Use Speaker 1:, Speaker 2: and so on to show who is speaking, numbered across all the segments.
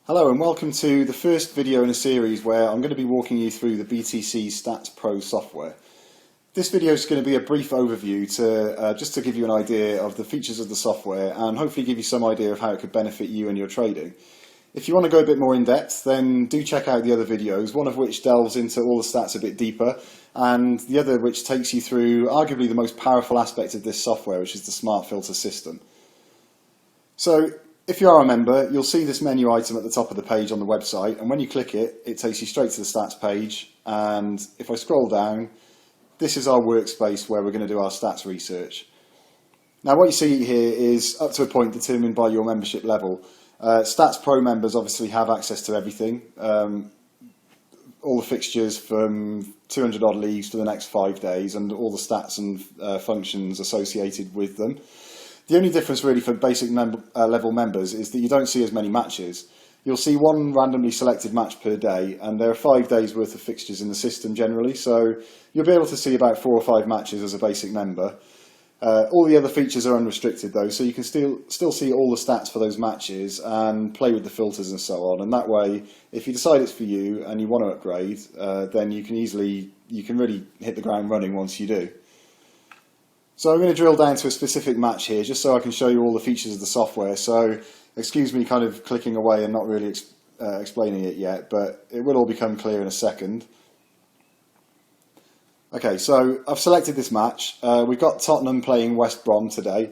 Speaker 1: Hello and welcome to the first video in a series where I'm going to be walking you through the BTC Stats Pro software. This video is going to be a brief overview to just to give you an idea of the features of the software and hopefully give you some idea of how it could benefit you in your trading. If you want to go a bit more in depth, then do check out the other videos, one of which delves into all the stats a bit deeper and the other which takes you through arguably the most powerful aspect of this software, which is the smart filter system. So if you are a member, you'll see this menu item at the top of the page on the website, and when you click it, it takes you straight to the stats page. And if I scroll down, this is our workspace where we're going to do our stats research. Now what you see here is up to a point determined by your membership level. Stats Pro members obviously have access to everything, all the fixtures from 200 odd leagues for the next 5 days and all the stats and functions associated with them. The only difference really for basic level members is that you don't see as many matches. You'll see one randomly selected match per day, and there are 5 days worth of fixtures in the system generally, so you'll be able to see about 4 or 5 matches as a basic member. All the other features are unrestricted though, so you can still see all the stats for those matches and play with the filters and so on, and that way if you decide it's for you and you want to upgrade, then you can really hit the ground running once you do. So I'm going to drill down to a specific match here just so I can show you all the features of the software. So excuse me kind of clicking away and not really explaining it yet, but it will all become clear in a second. Okay, so I've selected this match. We've got Tottenham playing West Brom today,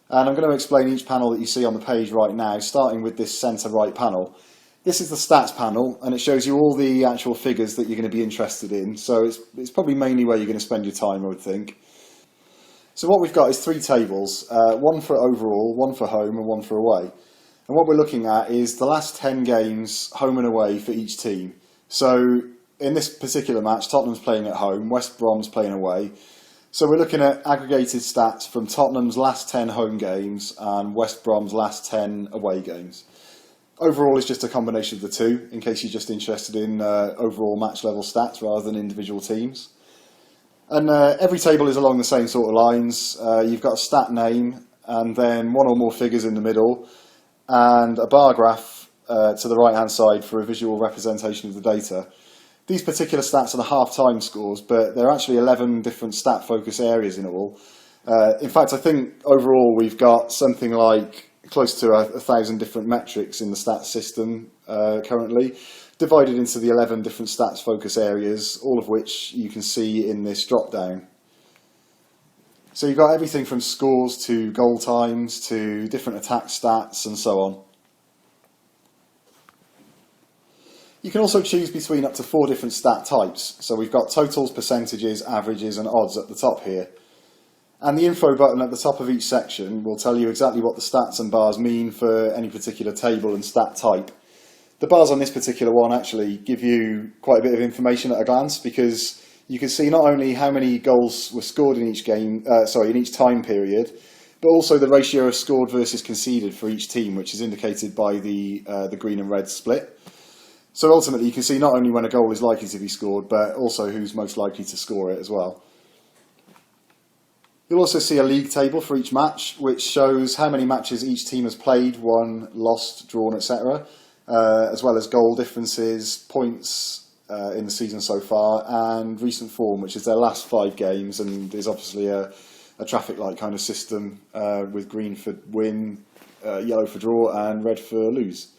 Speaker 1: and I'm going to explain each panel that you see on the page right now, starting with this centre right panel. This is the stats panel, and it shows you all the actual figures that you're going to be interested in, so it's probably mainly where you're going to spend your time, I would think. So what we've got is 3 tables, one for overall, one for home and one for away. And what we're looking at is the last 10 games home and away for each team. So in this particular match, Tottenham's playing at home, West Brom's playing away. So we're looking at aggregated stats from Tottenham's last 10 home games and West Brom's last 10 away games. Overall is just a combination of the two, in case you're just interested in overall match level stats rather than individual teams. And every table is along the same sort of lines. You've got a stat name and then one or more figures in the middle and a bar graph to the right hand side for a visual representation of the data. These particular stats are the half-time scores, but there are actually 11 different stat focus areas in all. In fact, I think overall we've got something like close to 1,000 different metrics in the stats system currently, divided into the 11 different stats focus areas, all of which you can see in this drop down. So you've got everything from scores to goal times to different attack stats and so on. You can also choose between up to 4 different stat types. So we've got totals, percentages, averages and odds at the top here. And the info button at the top of each section will tell you exactly what the stats and bars mean for any particular table and stat type. The bars on this particular one actually give you quite a bit of information at a glance, because you can see not only how many goals were scored in each game, in each time period, but also the ratio of scored versus conceded for each team, which is indicated by the green and red split. So ultimately you can see not only when a goal is likely to be scored, but also who's most likely to score it as well. You'll also see a league table for each match, which shows how many matches each team has played, won, lost, drawn, etc. As well as goal differences, points in the season so far, and recent form, which is their last 5 games, and is obviously a traffic light kind of system with green for win, yellow for draw, and red for lose.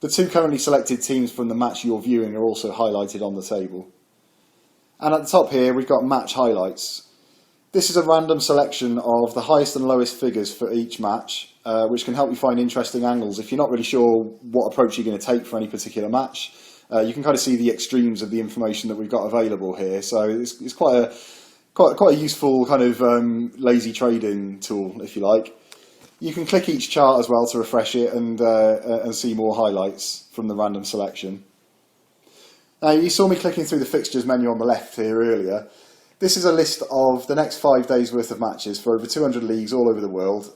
Speaker 1: The 2 currently selected teams from the match you're viewing are also highlighted on the table. And at the top here we've got match highlights. This is a random selection of the highest and lowest figures for each match, which can help you find interesting angles. If you're not really sure what approach you're going to take for any particular match, you can kind of see the extremes of the information that we've got available here. So it's quite a useful kind of lazy trading tool, if you like. You can click each chart as well to refresh it and see more highlights from the random selection. Now you saw me clicking through the fixtures menu on the left here earlier. This is a list of the next 5 days worth of matches for over 200 leagues all over the world.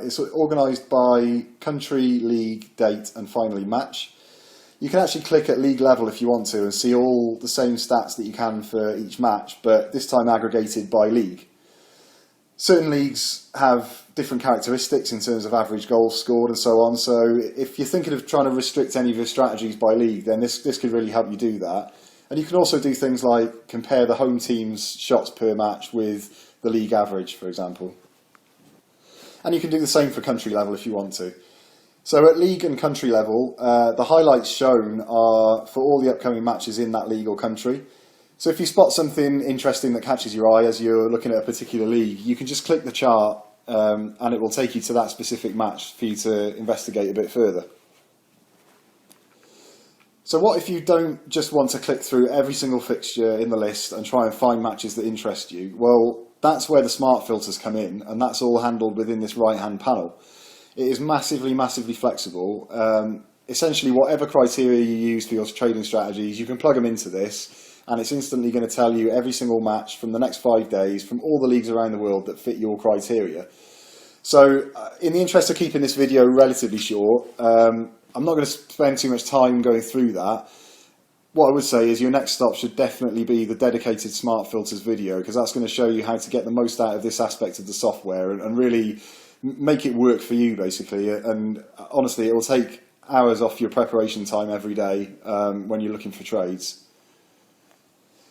Speaker 1: It's organised by country, league, date and finally match. You can actually click at league level if you want to and see all the same stats that you can for each match, but this time aggregated by league. Certain leagues have different characteristics in terms of average goals scored and so on. So if you're thinking of trying to restrict any of your strategies by league, then this could really help you do that. And you can also do things like compare the home team's shots per match with the league average, for example. And you can do the same for country level if you want to. So at league and country level, the highlights shown are for all the upcoming matches in that league or country. So if you spot something interesting that catches your eye as you're looking at a particular league, you can just click the chart and it will take you to that specific match for you to investigate a bit further. So what if you don't just want to click through every single fixture in the list and try and find matches that interest you? Well, that's where the smart filters come in, and that's all handled within this right-hand panel. It is massively flexible. Essentially, whatever criteria you use for your trading strategies, you can plug them into this, and it's instantly going to tell you every single match from the next 5 days from all the leagues around the world that fit your criteria. So, in the interest of keeping this video relatively short, I'm not going to spend too much time going through that. What I would say is your next stop should definitely be the dedicated Smart Filters video, because that's going to show you how to get the most out of this aspect of the software and really make it work for you, basically. And honestly, it will take hours off your preparation time every day when you're looking for trades.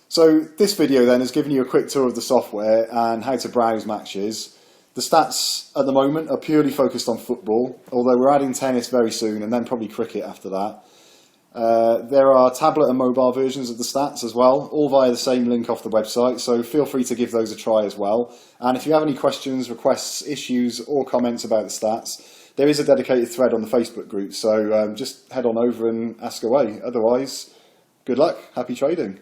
Speaker 1: So this video then has given you a quick tour of the software and how to browse matches. The stats at the moment are purely focused on football, although we're adding tennis very soon and then probably cricket after that. There are tablet and mobile versions of the stats as well, all via the same link off the website, so feel free to give those a try as well. And if you have any questions, requests, issues or comments about the stats, there is a dedicated thread on the Facebook group, so just head on over and ask away. Otherwise, good luck, happy trading.